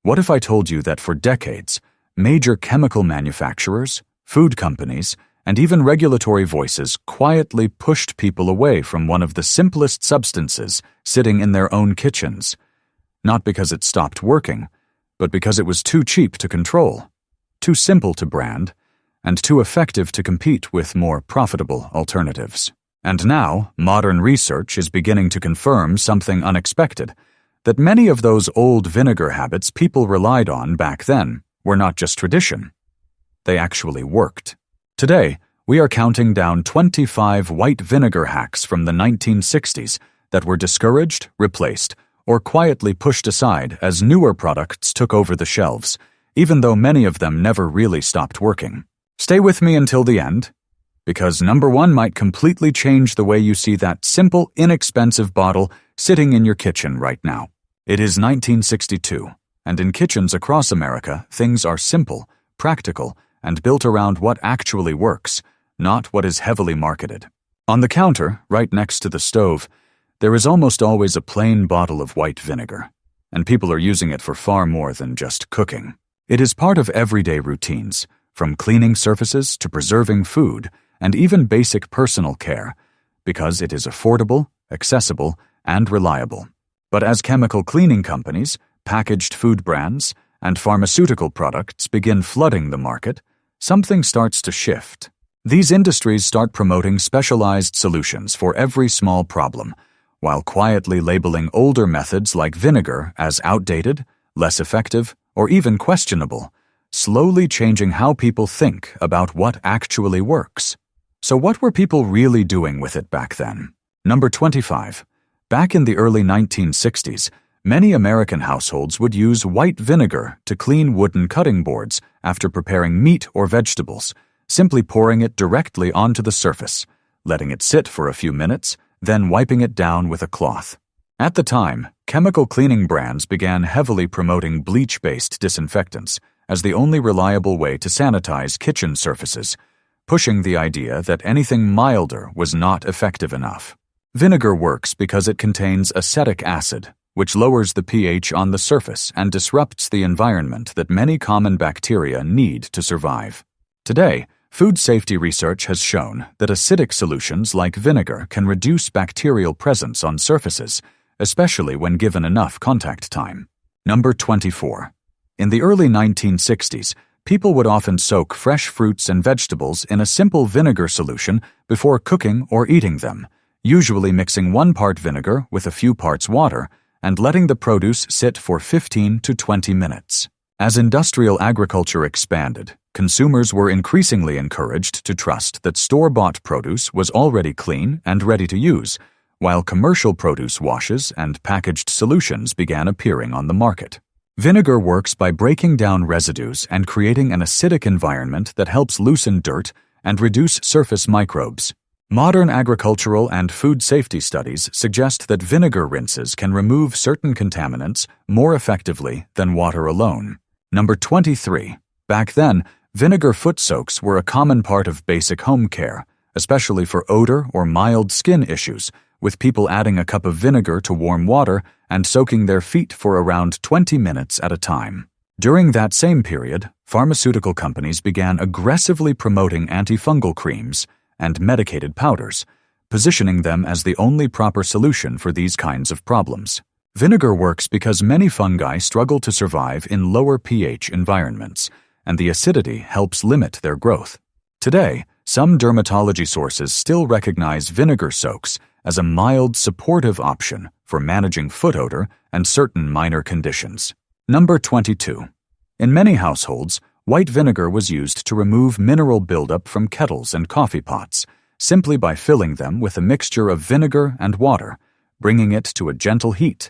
What if I told you that for decades, major chemical manufacturers, food companies, and even regulatory voices quietly pushed people away from one of the simplest substances sitting in their own kitchens? Not because it stopped working, but because it was too cheap to control, too simple to brand, and too effective to compete with more profitable alternatives. And now, modern research is beginning to confirm something unexpected, that many of those old vinegar habits people relied on back then were not just tradition. They actually worked. Today, we are counting down 25 white vinegar hacks from the 1960s that were discouraged, replaced, or quietly pushed aside as newer products took over the shelves, even though many of them never really stopped working. Stay with me until the end, because number 1 might completely change the way you see that simple, inexpensive bottle sitting in your kitchen right now. It is 1962, and in kitchens across America, things are simple, practical, and built around what actually works, not what is heavily marketed. On the counter, right next to the stove, there is almost always a plain bottle of white vinegar, and people are using it for far more than just cooking. It is part of everyday routines, from cleaning surfaces to preserving food, and even basic personal care, because it is affordable, accessible, and reliable. But as chemical cleaning companies, packaged food brands, and pharmaceutical products begin flooding the market, something starts to shift. These industries start promoting specialized solutions for every small problem, while quietly labeling older methods like vinegar as outdated, less effective, or even questionable, slowly changing how people think about what actually works. So what were people really doing with it back then? Number 25. Back in the early 1960s, many American households would use white vinegar to clean wooden cutting boards after preparing meat or vegetables, simply pouring it directly onto the surface, letting it sit for a few minutes, then wiping it down with a cloth. At the time, chemical cleaning brands began heavily promoting bleach-based disinfectants as the only reliable way to sanitize kitchen surfaces, pushing the idea that anything milder was not effective enough. Vinegar works because it contains acetic acid, which lowers the pH on the surface and disrupts the environment that many common bacteria need to survive. Today, food safety research has shown that acidic solutions like vinegar can reduce bacterial presence on surfaces, especially when given enough contact time. Number 24. In the early 1960s, people would often soak fresh fruits and vegetables in a simple vinegar solution before cooking or eating them, usually mixing 1 part vinegar with a few parts water and letting the produce sit for 15 to 20 minutes. As industrial agriculture expanded, consumers were increasingly encouraged to trust that store-bought produce was already clean and ready to use, while commercial produce washes and packaged solutions began appearing on the market. Vinegar works by breaking down residues and creating an acidic environment that helps loosen dirt and reduce surface microbes. Modern agricultural and food safety studies suggest that vinegar rinses can remove certain contaminants more effectively than water alone. Number 23. Back then, vinegar foot soaks were a common part of basic home care, especially for odor or mild skin issues, with people adding a cup of vinegar to warm water and soaking their feet for around 20 minutes at a time. During that same period, pharmaceutical companies began aggressively promoting antifungal creams and medicated powders, positioning them as the only proper solution for these kinds of problems. Vinegar works because many fungi struggle to survive in lower pH environments, and the acidity helps limit their growth. Today, some dermatology sources still recognize vinegar soaks as a mild, supportive option for managing foot odor and certain minor conditions. Number 22. In many households, white vinegar was used to remove mineral buildup from kettles and coffee pots, simply by filling them with a mixture of vinegar and water, bringing it to a gentle heat,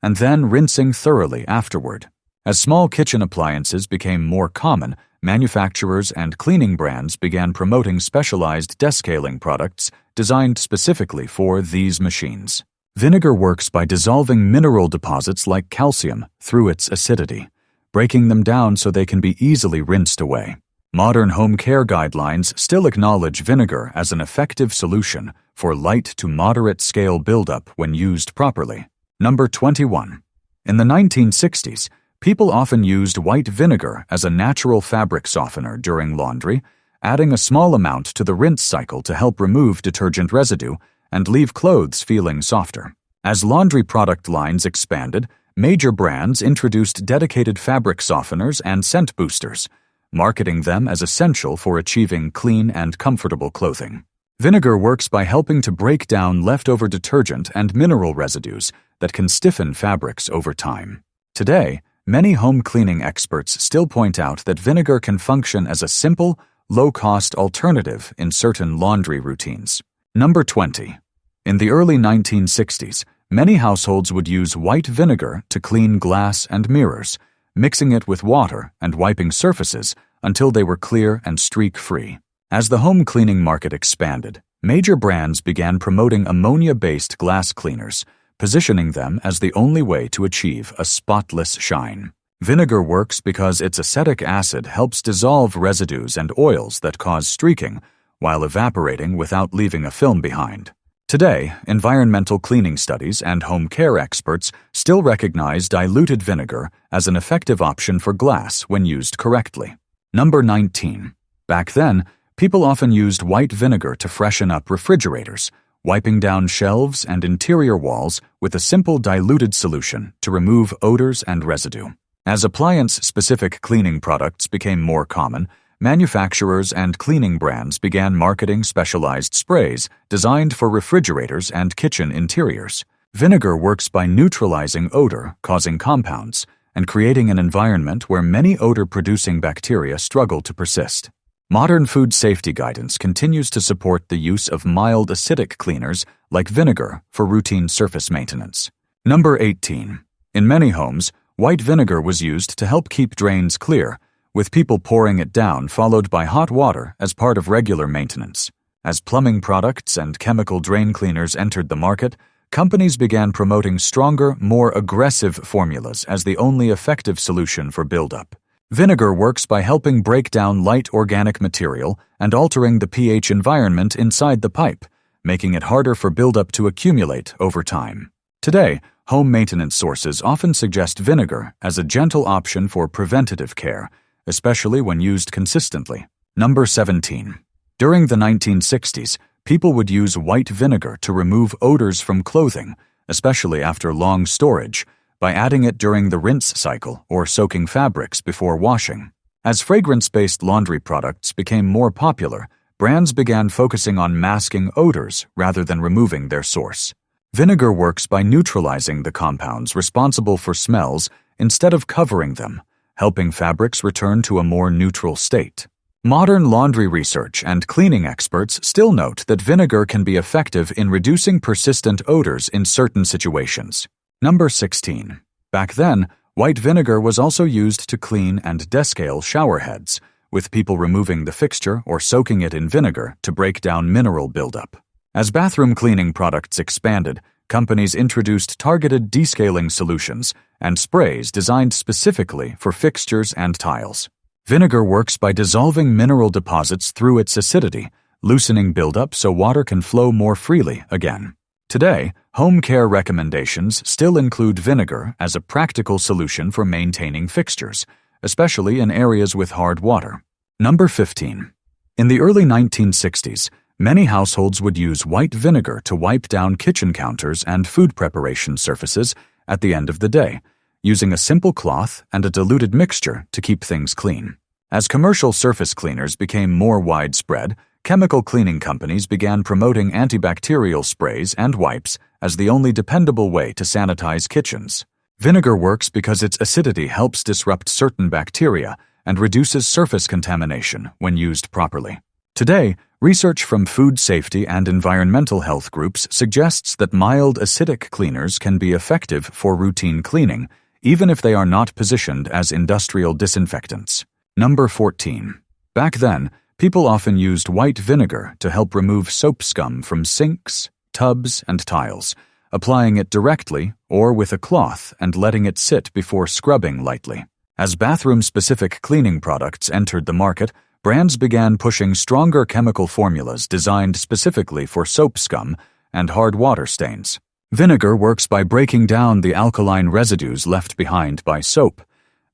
and then rinsing thoroughly afterward. As small kitchen appliances became more common, manufacturers and cleaning brands began promoting specialized descaling products designed specifically for these machines. Vinegar works by dissolving mineral deposits like calcium through its acidity, breaking them down so they can be easily rinsed away. Modern home care guidelines still acknowledge vinegar as an effective solution for light to moderate scale buildup when used properly. Number 21. In the 1960s, People often used white vinegar as a natural fabric softener during laundry, adding a small amount to the rinse cycle to help remove detergent residue and leave clothes feeling softer. As laundry product lines expanded, major brands introduced dedicated fabric softeners and scent boosters, marketing them as essential for achieving clean and comfortable clothing. Vinegar works by helping to break down leftover detergent and mineral residues that can stiffen fabrics over time. Today, many home cleaning experts still point out that vinegar can function as a simple, low-cost alternative in certain laundry routines. Number 20. In the early 1960s, many households would use white vinegar to clean glass and mirrors, mixing it with water and wiping surfaces until they were clear and streak-free. As the home cleaning market expanded, major brands began promoting ammonia-based glass cleaners, positioning them as the only way to achieve a spotless shine. Vinegar works because its acetic acid helps dissolve residues and oils that cause streaking while evaporating without leaving a film behind. Today, environmental cleaning studies and home care experts still recognize diluted vinegar as an effective option for glass when used correctly. Number 19. Back then, people often used white vinegar to freshen up refrigerators, wiping down shelves and interior walls with a simple diluted solution to remove odors and residue. As appliance-specific cleaning products became more common, manufacturers and cleaning brands began marketing specialized sprays designed for refrigerators and kitchen interiors. Vinegar works by neutralizing odor-causing compounds and creating an environment where many odor-producing bacteria struggle to persist. Modern food safety guidance continues to support the use of mild acidic cleaners like vinegar for routine surface maintenance. Number 18. In many homes, white vinegar was used to help keep drains clear, with people pouring it down followed by hot water as part of regular maintenance. As plumbing products and chemical drain cleaners entered the market, companies began promoting stronger, more aggressive formulas as the only effective solution for buildup. Vinegar works by helping break down light organic material and altering the pH environment inside the pipe, making it harder for buildup to accumulate over time. Today, home maintenance sources often suggest vinegar as a gentle option for preventative care, especially when used consistently. Number 17. During the 1960s, people would use white vinegar to remove odors from clothing, especially after long storage, by adding it during the rinse cycle or soaking fabrics before washing. As fragrance-based laundry products became more popular, brands began focusing on masking odors rather than removing their source. Vinegar works by neutralizing the compounds responsible for smells instead of covering them, helping fabrics return to a more neutral state. Modern laundry research and cleaning experts still note that vinegar can be effective in reducing persistent odors in certain situations. Number 16. Back then, white vinegar was also used to clean and descale shower heads, with people removing the fixture or soaking it in vinegar to break down mineral buildup. As bathroom cleaning products expanded, companies introduced targeted descaling solutions and sprays designed specifically for fixtures and tiles. Vinegar works by dissolving mineral deposits through its acidity, loosening buildup so water can flow more freely again. Today, home care recommendations still include vinegar as a practical solution for maintaining fixtures, especially in areas with hard water. Number 15. In the early 1960s, many households would use white vinegar to wipe down kitchen counters and food preparation surfaces at the end of the day, using a simple cloth and a diluted mixture to keep things clean. As commercial surface cleaners became more widespread, chemical cleaning companies began promoting antibacterial sprays and wipes as the only dependable way to sanitize kitchens. Vinegar works because its acidity helps disrupt certain bacteria and reduces surface contamination when used properly. Today, research from food safety and environmental health groups suggests that mild acidic cleaners can be effective for routine cleaning, even if they are not positioned as industrial disinfectants. Number 14. Back then, people often used white vinegar to help remove soap scum from sinks, tubs, and tiles, applying it directly or with a cloth and letting it sit before scrubbing lightly. As bathroom-specific cleaning products entered the market, brands began pushing stronger chemical formulas designed specifically for soap scum and hard water stains. Vinegar works by breaking down the alkaline residues left behind by soap,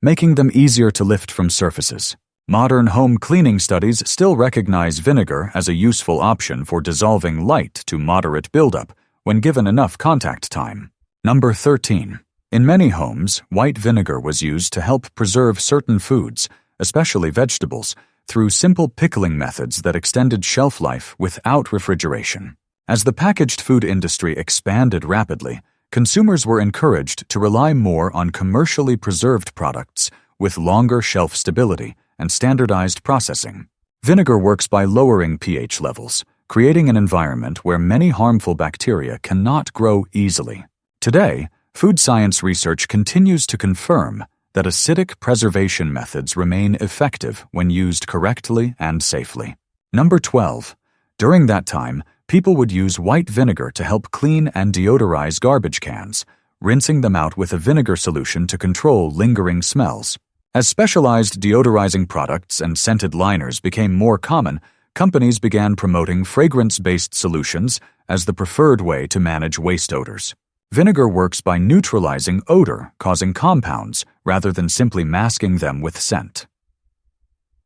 making them easier to lift from surfaces. Modern home cleaning studies still recognize vinegar as a useful option for dissolving light to moderate buildup when given enough contact time. Number 13. In many homes, white vinegar was used to help preserve certain foods, especially vegetables, through simple pickling methods that extended shelf life without refrigeration. As the packaged food industry expanded rapidly, consumers were encouraged to rely more on commercially preserved products with longer shelf stability and standardized processing. Vinegar works by lowering pH levels, creating an environment where many harmful bacteria cannot grow easily. Today, food science research continues to confirm that acidic preservation methods remain effective when used correctly and safely. Number 12. During that time, people would use white vinegar to help clean and deodorize garbage cans, rinsing them out with a vinegar solution to control lingering smells. As specialized deodorizing products and scented liners became more common, companies began promoting fragrance-based solutions as the preferred way to manage waste odors. Vinegar works by neutralizing odor, causing compounds, rather than simply masking them with scent.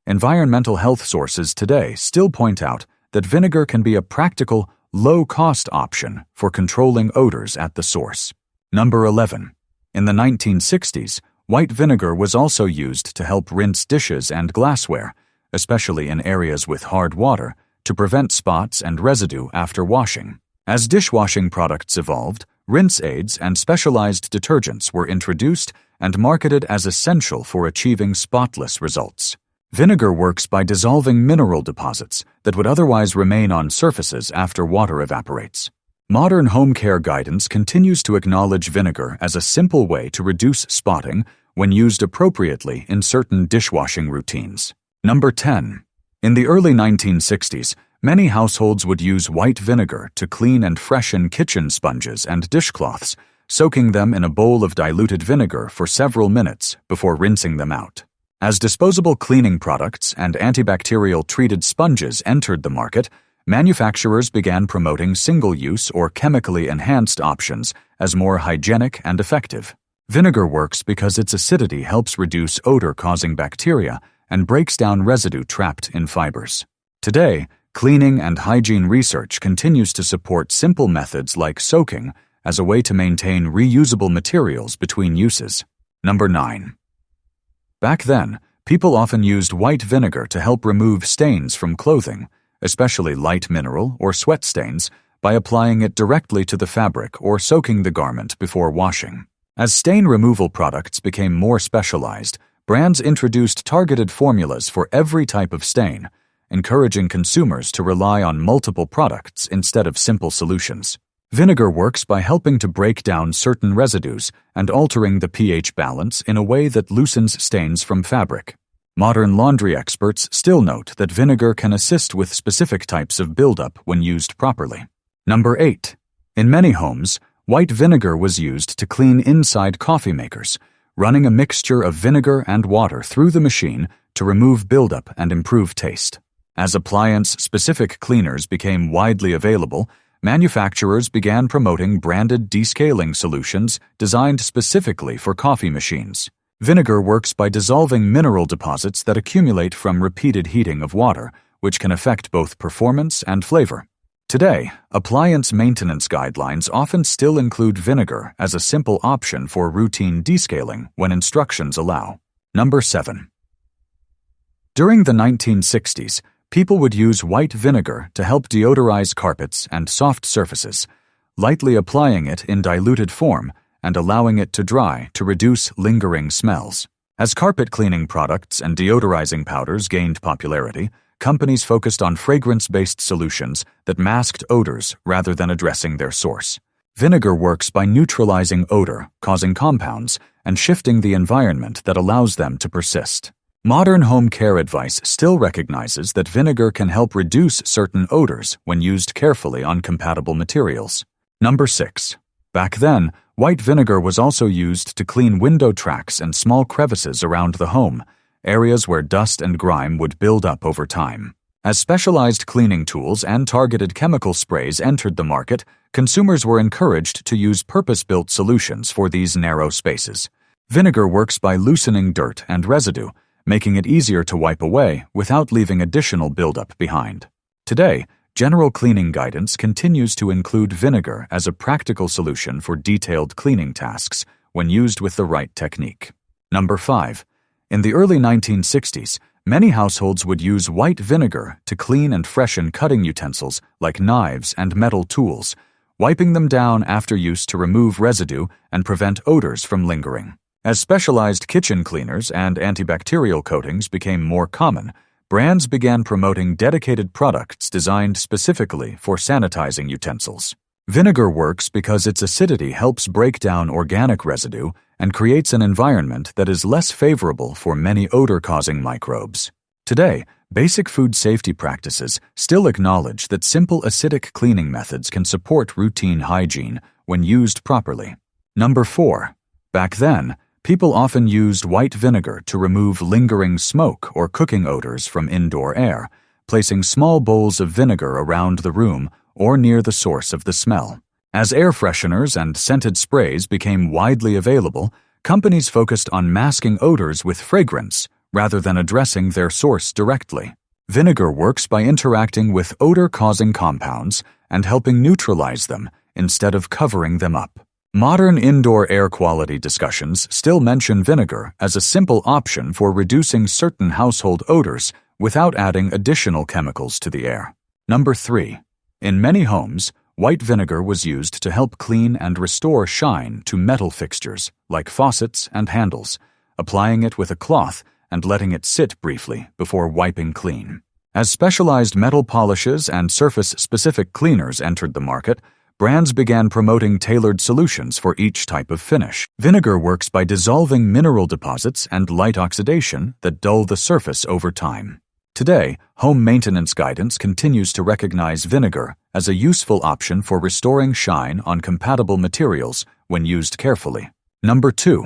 Environmental health sources today still point out that vinegar can be a practical, low-cost option for controlling odors at the source. Number 11. In the 1960s, white vinegar was also used to help rinse dishes and glassware, especially in areas with hard water, to prevent spots and residue after washing. As dishwashing products evolved, rinse aids and specialized detergents were introduced and marketed as essential for achieving spotless results. Vinegar works by dissolving mineral deposits that would otherwise remain on surfaces after water evaporates. Modern home care guidance continues to acknowledge vinegar as a simple way to reduce spotting when used appropriately in certain dishwashing routines. Number 10. In the early 1960s, many households would use white vinegar to clean and freshen kitchen sponges and dishcloths, soaking them in a bowl of diluted vinegar for several minutes before rinsing them out. As disposable cleaning products and antibacterial treated sponges entered the market, manufacturers began promoting single-use or chemically enhanced options as more hygienic and effective. Vinegar works because its acidity helps reduce odor-causing bacteria and breaks down residue trapped in fibers. Today, cleaning and hygiene research continues to support simple methods like soaking as a way to maintain reusable materials between uses. Number 9. Back then, people often used white vinegar to help remove stains from clothing, especially light mineral or sweat stains, by applying it directly to the fabric or soaking the garment before washing. As stain removal products became more specialized, brands introduced targeted formulas for every type of stain, encouraging consumers to rely on multiple products instead of simple solutions. Vinegar works by helping to break down certain residues and altering the pH balance in a way that loosens stains from fabric. Modern laundry experts still note that vinegar can assist with specific types of buildup when used properly. Number 8. In many homes, white vinegar was used to clean inside coffee makers, running a mixture of vinegar and water through the machine to remove buildup and improve taste. As appliance-specific cleaners became widely available, manufacturers began promoting branded descaling solutions designed specifically for coffee machines. Vinegar works by dissolving mineral deposits that accumulate from repeated heating of water, which can affect both performance and flavor. Today, appliance maintenance guidelines often still include vinegar as a simple option for routine descaling when instructions allow. Number 7. During the 1960s, people would use white vinegar to help deodorize carpets and soft surfaces, lightly applying it in diluted form and allowing it to dry to reduce lingering smells. As carpet cleaning products and deodorizing powders gained popularity, companies focused on fragrance-based solutions that masked odors rather than addressing their source. Vinegar works by neutralizing odor, causing compounds, and shifting the environment that allows them to persist. Modern home care advice still recognizes that vinegar can help reduce certain odors when used carefully on compatible materials. Number 6. Back then, white vinegar was also used to clean window tracks and small crevices around the home, areas where dust and grime would build up over time. As specialized cleaning tools and targeted chemical sprays entered the market, consumers were encouraged to use purpose-built solutions for these narrow spaces. Vinegar works by loosening dirt and residue, making it easier to wipe away without leaving additional buildup behind. Today, general cleaning guidance continues to include vinegar as a practical solution for detailed cleaning tasks when used with the right technique. Number 5. In the early 1960s, many households would use white vinegar to clean and freshen cutting utensils like knives and metal tools, wiping them down after use to remove residue and prevent odors from lingering. As specialized kitchen cleaners and antibacterial coatings became more common, brands began promoting dedicated products designed specifically for sanitizing utensils. Vinegar works because its acidity helps break down organic residue and creates an environment that is less favorable for many odor-causing microbes. Today, basic food safety practices still acknowledge that simple acidic cleaning methods can support routine hygiene when used properly. Number 4. Back then, people often used white vinegar to remove lingering smoke or cooking odors from indoor air, placing small bowls of vinegar around the room or near the source of the smell. As air fresheners and scented sprays became widely available, companies focused on masking odors with fragrance rather than addressing their source directly. Vinegar works by interacting with odor-causing compounds and helping neutralize them instead of covering them up. Modern indoor air quality discussions still mention vinegar as a simple option for reducing certain household odors without adding additional chemicals to the air. Number 3. In many homes, white vinegar was used to help clean and restore shine to metal fixtures like faucets and handles, applying it with a cloth and letting it sit briefly before wiping clean. As specialized metal polishes and surface-specific cleaners entered the market, brands began promoting tailored solutions for each type of finish. Vinegar works by dissolving mineral deposits and light oxidation that dull the surface over time. Today, home maintenance guidance continues to recognize vinegar as a useful option for restoring shine on compatible materials when used carefully. Number 2.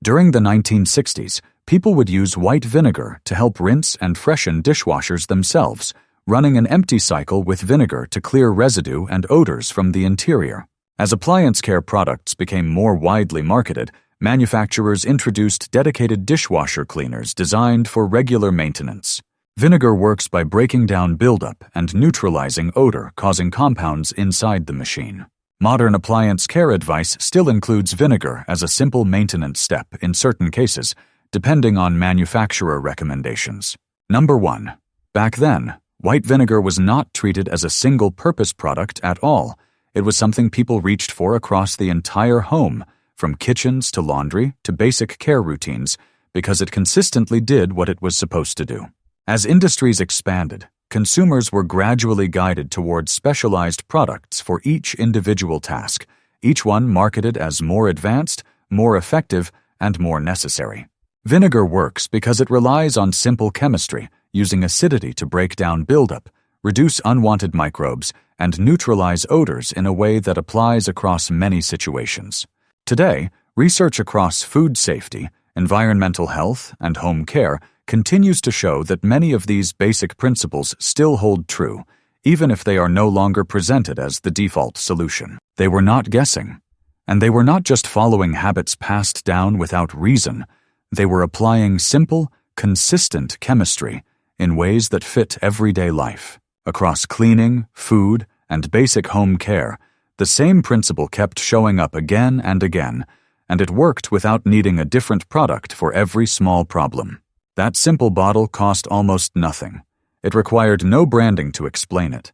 During the 1960s, people would use white vinegar to help rinse and freshen dishwashers themselves, running an empty cycle with vinegar to clear residue and odors from the interior. As appliance care products became more widely marketed, manufacturers introduced dedicated dishwasher cleaners designed for regular maintenance. Vinegar works by breaking down buildup and neutralizing odor-causing compounds inside the machine. Modern appliance care advice still includes vinegar as a simple maintenance step in certain cases, depending on manufacturer recommendations. Number 1. Back then, white vinegar was not treated as a single-purpose product at all. It was something people reached for across the entire home, from kitchens to laundry to basic care routines, because it consistently did what it was supposed to do. As industries expanded, consumers were gradually guided towards specialized products for each individual task, each one marketed as more advanced, more effective, and more necessary. Vinegar works because it relies on simple chemistry, using acidity to break down buildup, reduce unwanted microbes, and neutralize odors in a way that applies across many situations. Today, research across food safety, environmental health, and home care continues to show that many of these basic principles still hold true, even if they are no longer presented as the default solution. They were not guessing, and they were not just following habits passed down without reason. They were applying simple, consistent chemistry in ways that fit everyday life. Across cleaning, food, and basic home care, the same principle kept showing up again and again, and it worked without needing a different product for every small problem. That simple bottle cost almost nothing. It required no branding to explain it.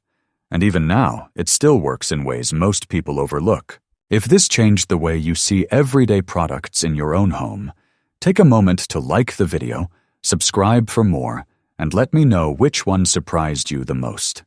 And even now, it still works in ways most people overlook. If this changed the way you see everyday products in your own home, take a moment to like the video, subscribe for more, and let me know which one surprised you the most.